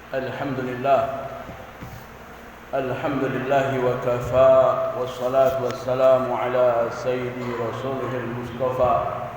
Alhamdulillah wa kafa, wassalatu wassalamu ala sayyidi rasulihil mustafa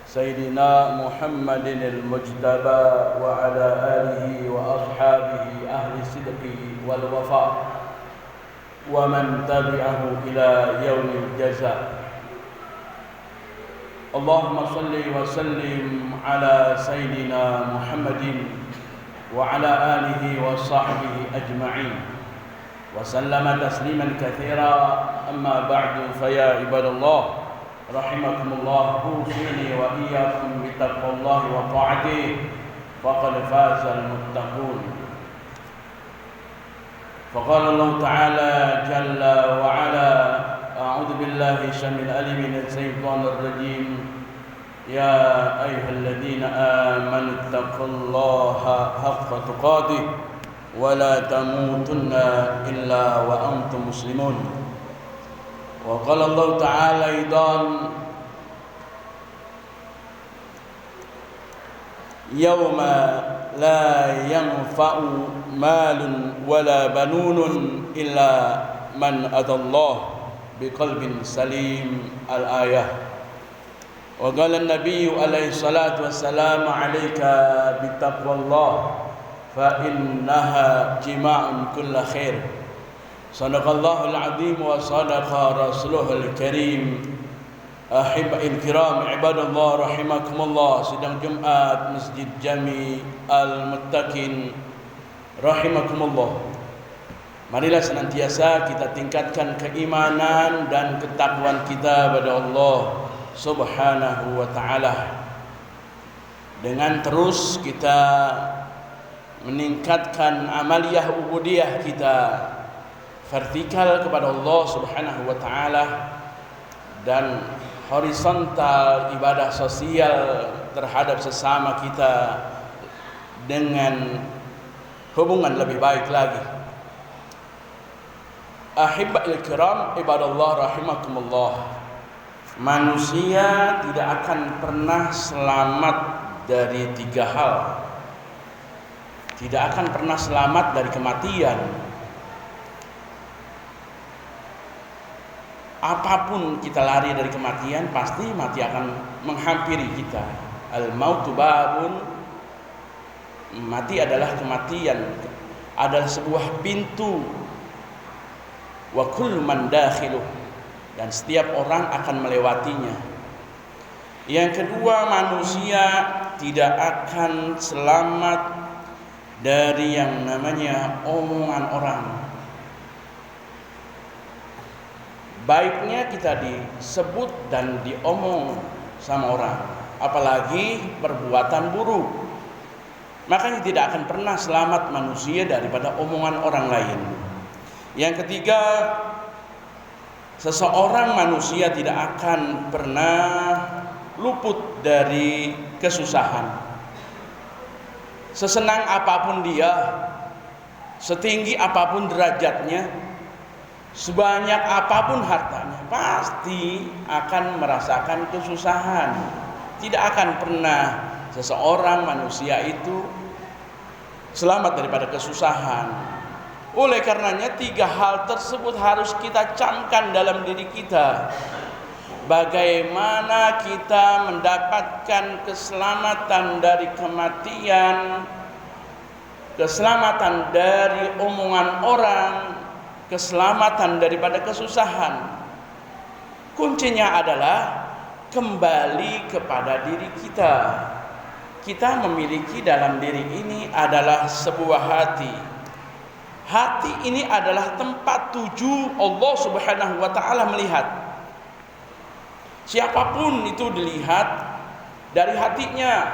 sayyidina Muhammadin al-mujtaba wa ala alihi wa ashabihi ahli sidqi wal wafa wa man tabi'ahu ila yaumil jaza. Allahumma salli wa sallim ala sayyidina Muhammadin وعلى آله وصحبه أجمعين وسلم تسليما كثيرا. أما بعد فيا عباد الله رحمكم الله، أوصيني وإياكم بتقوى الله وطاعته فقد فاز المتقون. فقال الله تعالى جل وعلا: أعوذ بالله السميع العليم من الشيطان الرجيم. يا أيها الذين آمنوا اتقوا الله حق تقاته ولا تموتن إلا وأنتم مسلمون. وقال الله تعالى أيضا: يوم لا ينفع مال ولا بنون إلا من أتى الله بقلب سليم. الآية. وقال النبي عليه الصلاة والسلام: عليك بتقوى الله فإنها جماع كل خير. صدق الله العظيم وصدق رسوله الكريم. أحبائي الكرام عباد الله رحمكم الله. Sidang Jumat Masjid Jami Al-Muttaqin rahimakumullah. Marilah senantiasa kita tingkatkan keimanan dan ketakwaan kita pada Allah Subhanahu wa ta'ala, dengan terus kita meningkatkan amaliyah ubudiyah kita vertikal kepada Allah Subhanahu wa ta'ala, dan horizontal ibadah sosial terhadap sesama kita dengan hubungan lebih baik lagi. Ahibba'il kiram ibadallah rahimakumullah. Manusia tidak akan pernah selamat dari tiga hal. Tidak akan pernah selamat dari kematian. Apapun kita lari dari kematian, pasti mati akan menghampiri kita. Al-mautu babun. Mati adalah kematian, adalah sebuah pintu. Wa kullu man dakhiluh, dan setiap orang akan melewatinya. Yang kedua, manusia tidak akan selamat dari yang namanya omongan orang. Baiknya kita disebut dan diomong sama orang, apalagi perbuatan buruk. Makanya tidak akan pernah selamat manusia daripada omongan orang lain. Yang ketiga, seseorang manusia tidak akan pernah luput dari kesusahan. Sesenang apapun dia, setinggi apapun derajatnya, sebanyak apapun hartanya, pasti akan merasakan kesusahan. Tidak akan pernah seseorang manusia itu selamat daripada kesusahan. Oleh karenanya tiga hal tersebut harus kita camkan dalam diri kita. Bagaimana kita mendapatkan keselamatan dari kematian, keselamatan dari omongan orang, keselamatan daripada kesusahan. Kuncinya adalah kembali kepada diri kita. Kita memiliki dalam diri ini adalah sebuah hati. Hati ini adalah tempat tuju Allah Subhanahu wa ta'ala melihat. Siapapun itu dilihat dari hatinya,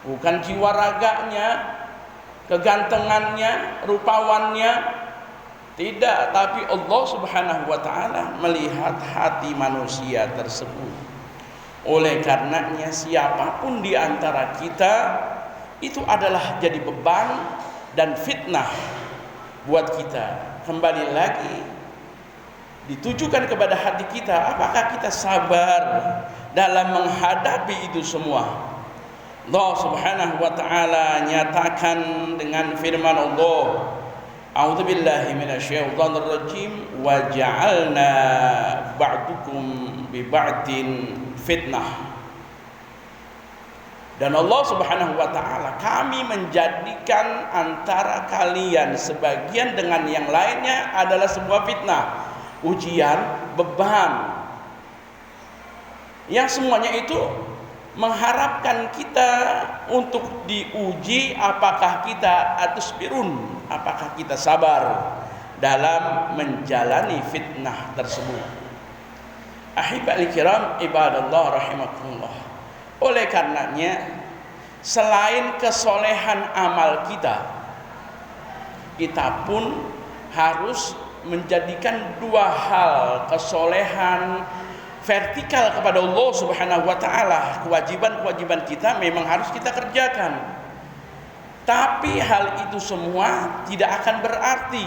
bukan jiwa raganya, kegantengannya, rupawannya, tidak, tapi Allah Subhanahu wa ta'ala melihat hati manusia tersebut. Oleh karenanya siapapun di antara kita itu adalah jadi beban dan fitnah buat kita. Kembali lagi ditujukan kepada hati kita, apakah kita sabar dalam menghadapi itu semua. Allah Subhanahu wa taala nyatakan dengan firman Allah, A'udzubillahi minasyaitonir rajim, wa ja'alna ba'dukum bi ba'din fitnah. Dan Allah Subhanahu wa taala, kami menjadikan antara kalian sebagian dengan yang lainnya adalah sebuah fitnah, ujian, beban. Yang semuanya itu mengharapkan kita untuk diuji apakah kita atusbirun, apakah kita sabar dalam menjalani fitnah tersebut. Ahibal kiram ibadallah rahimakumullah. Oleh karenanya, selain kesolehan amal kita, kita pun harus menjadikan dua hal kesolehan vertikal kepada Allah Subhanahu wa taala. Kewajiban-kewajiban kita memang harus kita kerjakan. Tapi hal itu semua tidak akan berarti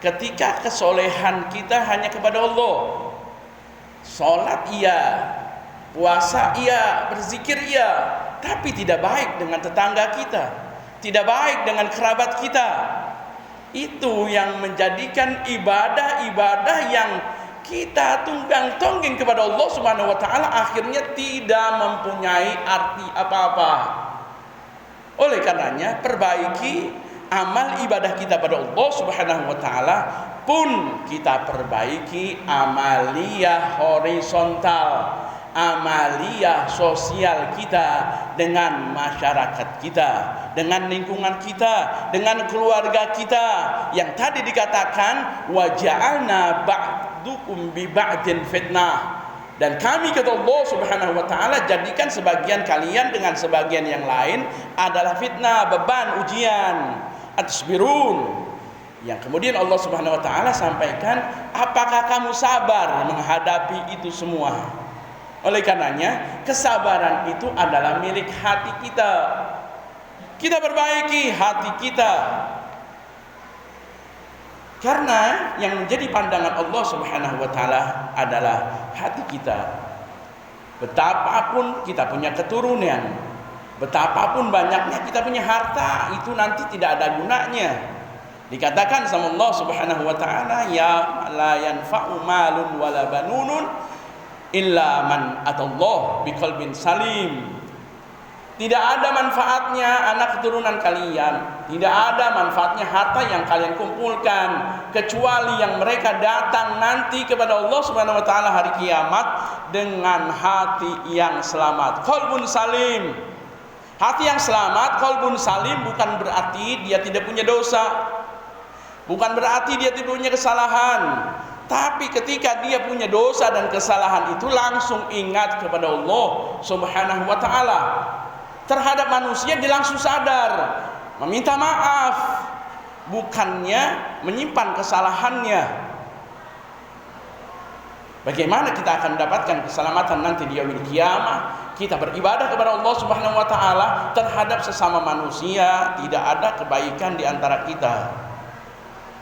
ketika kesolehan kita hanya kepada Allah. Salat iya, puasa iya, berzikir iya, tapi tidak baik dengan tetangga kita, tidak baik dengan kerabat kita. Itu yang menjadikan ibadah-ibadah yang kita tunggang-tongging kepada Allah Subhanahu wa taala akhirnya tidak mempunyai arti apa-apa. Oleh karenanya, perbaiki amal ibadah kita pada Allah Subhanahu wa taala, pun kita perbaiki amaliyah horizontal, amaliyah sosial kita dengan masyarakat kita, dengan lingkungan kita, dengan keluarga kita, yang tadi dikatakan wa ja'alna ba'dukum bi ba'din fitnah. Dan kami kata Allah Subhanahu wa taala jadikan sebagian kalian dengan sebagian yang lain adalah fitnah, beban, ujian. Atasbirun. Yang kemudian Allah Subhanahu wa taala sampaikan, apakah kamu sabar menghadapi itu semua? Oleh karenanya, kesabaran itu adalah milik hati kita. Kita perbaiki hati kita. Karena yang menjadi pandangan Allah Subhanahu wa taala adalah hati kita. Betapapun kita punya keturunan, betapapun banyaknya kita punya harta, itu nanti tidak ada gunanya. Dikatakan sama Allah Subhanahu wa taala, ya la yanfa'u malun wala banunun illa man atallah biqalbin salim. Tidak ada manfaatnya anak keturunan kalian, tidak ada manfaatnya harta yang kalian kumpulkan, kecuali yang mereka datang nanti kepada Allah Subhanahu wa taala hari kiamat dengan hati yang selamat, qalbun salim. Hati yang selamat, qalbun salim, bukan berarti dia tidak punya dosa, bukan berarti dia tidak punya kesalahan. Tapi ketika dia punya dosa dan kesalahan itu, langsung ingat kepada Allah Subhanahu wa taala. Terhadap manusia dia langsung sadar, meminta maaf, bukannya menyimpan kesalahannya. Bagaimana kita akan mendapatkan keselamatan nanti di yaumil qiyamah? Kita beribadah kepada Allah Subhanahu wa taala, terhadap sesama manusia tidak ada kebaikan di antara kita.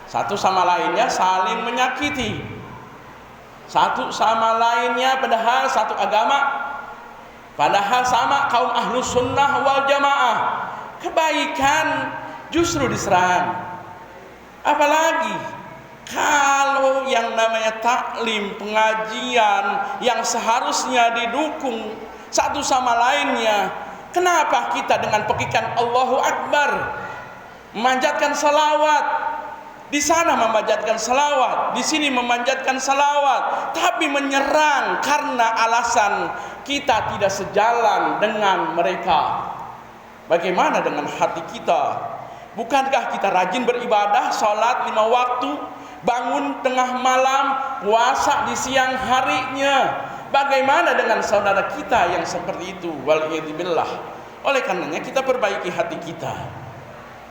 Satu sama lainnya saling menyakiti, satu sama lainnya padahal satu agama, padahal sama kaum ahlus sunnah wal jamaah, kebaikan justru diserang. Apalagi kalau yang namanya taklim, pengajian yang seharusnya didukung satu sama lainnya, kenapa kita dengan pekikan Allahu Akbar memanjatkan salawat, di sana memanjatkan salawat, di sini memanjatkan salawat, tapi menyerang karena alasan kita tidak sejalan dengan mereka? Bagaimana dengan hati kita? Bukankah kita rajin beribadah, sholat 5 waktu, bangun tengah malam, puasa di siang harinya? Bagaimana dengan saudara kita yang seperti itu? Waliyadzubillah. Oleh karenanya kita perbaiki hati kita,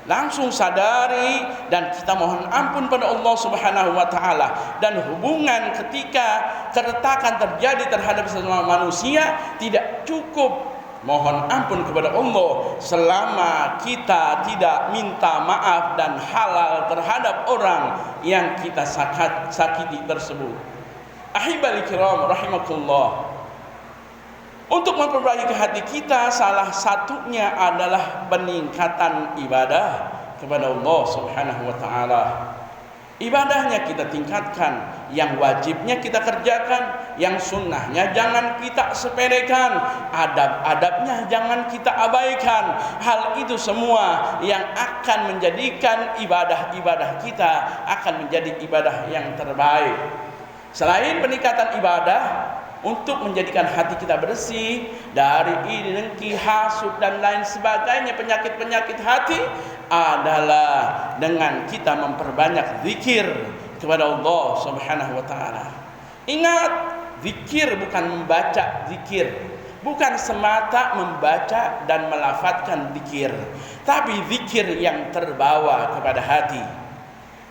langsung sadari dan kita mohon ampun pada Allah Subhanahu wa taala. Dan hubungan ketika keretakan terjadi terhadap sesama manusia, tidak cukup mohon ampun kepada Allah selama kita tidak minta maaf dan halal terhadap orang yang kita sakiti tersebut. Ahibal kiram rahimakumullah. Untuk memperbaiki hati kita, salah satunya adalah peningkatan ibadah kepada Allah Subhanahu wa taala. Ibadahnya kita tingkatkan, yang wajibnya kita kerjakan, yang sunnahnya jangan kita sepelekan, adab-adabnya jangan kita abaikan. Hal itu semua yang akan menjadikan ibadah-ibadah kita akan menjadi ibadah yang terbaik. Selain peningkatan ibadah, untuk menjadikan hati kita bersih dari iri, dengki, hasud dan lain sebagainya penyakit-penyakit hati adalah dengan kita memperbanyak zikir kepada Allah Subhanahu wa taala. Ingat, zikir bukan membaca zikir, bukan semata membaca dan melafadzkan zikir, tapi zikir yang terbawa kepada hati.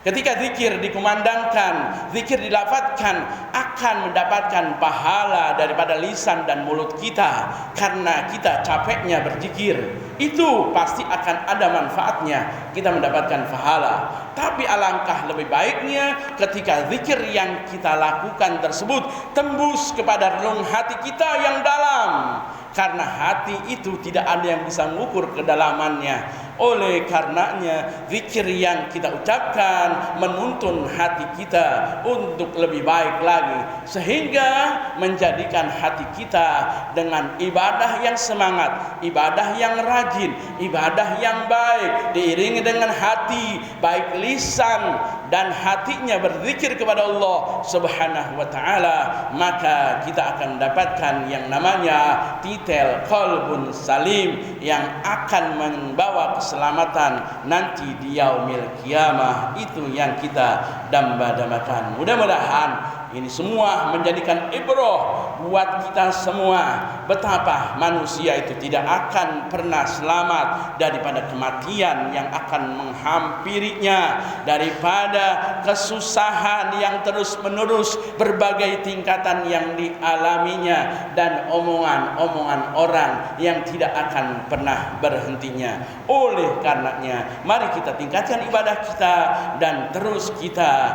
Ketika zikir dikumandangkan, zikir dilafadzkan, akan mendapatkan pahala daripada lisan dan mulut kita. Karena kita capeknya berzikir, itu pasti akan ada manfaatnya, kita mendapatkan pahala. Tapi alangkah lebih baiknya ketika zikir yang kita lakukan tersebut tembus kepada relung hati kita yang dalam. Karena hati itu tidak ada yang bisa mengukur kedalamannya. Oleh karenanya zikir yang kita ucapkan menuntun hati kita untuk lebih baik lagi, sehingga menjadikan hati kita dengan ibadah yang semangat, ibadah yang rajin, ibadah yang baik, diiringi dengan hati baik lisan dan hatinya berzikir kepada Allah Subhanahu wa taala, maka kita akan mendapatkan yang namanya titel qalbun salim yang akan membawa keselamatan nanti di yaumil kiamah. Itu yang kita damba-dambakan. Mudah-mudahan ini semua menjadikan ibrah buat kita semua, betapa manusia itu tidak akan pernah selamat daripada kematian yang akan menghampirinya, daripada kesusahan yang terus-menerus berbagai tingkatan yang dialaminya, dan omongan-omongan orang yang tidak akan pernah berhentinya. Oleh karenanya, mari kita tingkatkan ibadah kita dan terus kita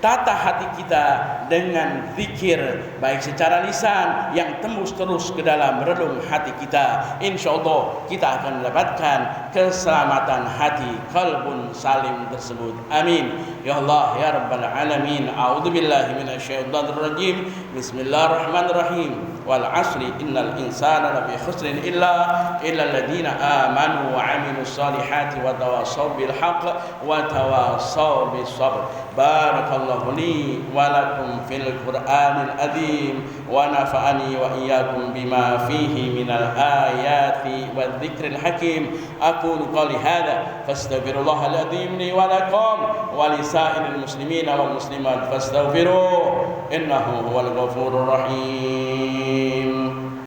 tata hati kita dengan zikir baik secara lisan yang tembus terus ke dalam relung hati kita. Insyaallah kita akan mendapatkan keselamatan hati qalbun salim tersebut. Amin ya Allah ya rabbal alamin. A'udzubillahi minasyaitonir rajim. Bismillahirrahmanirrahim. Wal 'asri innal insana lafi khusrin illa alladziina aamanu wa 'amilus solihati wa tawassaw bil haqq wa tawassaw bis sabr. Barakallahu li wa lakum fil Qur'anil azim wa nafa'ani wa iyyakum bima fihi minal ayati wadh dzikril hakim. Aqulu qali hadza fastaghfirullahal azim li wa lakum wa lisairil muslimina wal muslimat fastaghfiruh innahu huwal ghafurur rahim.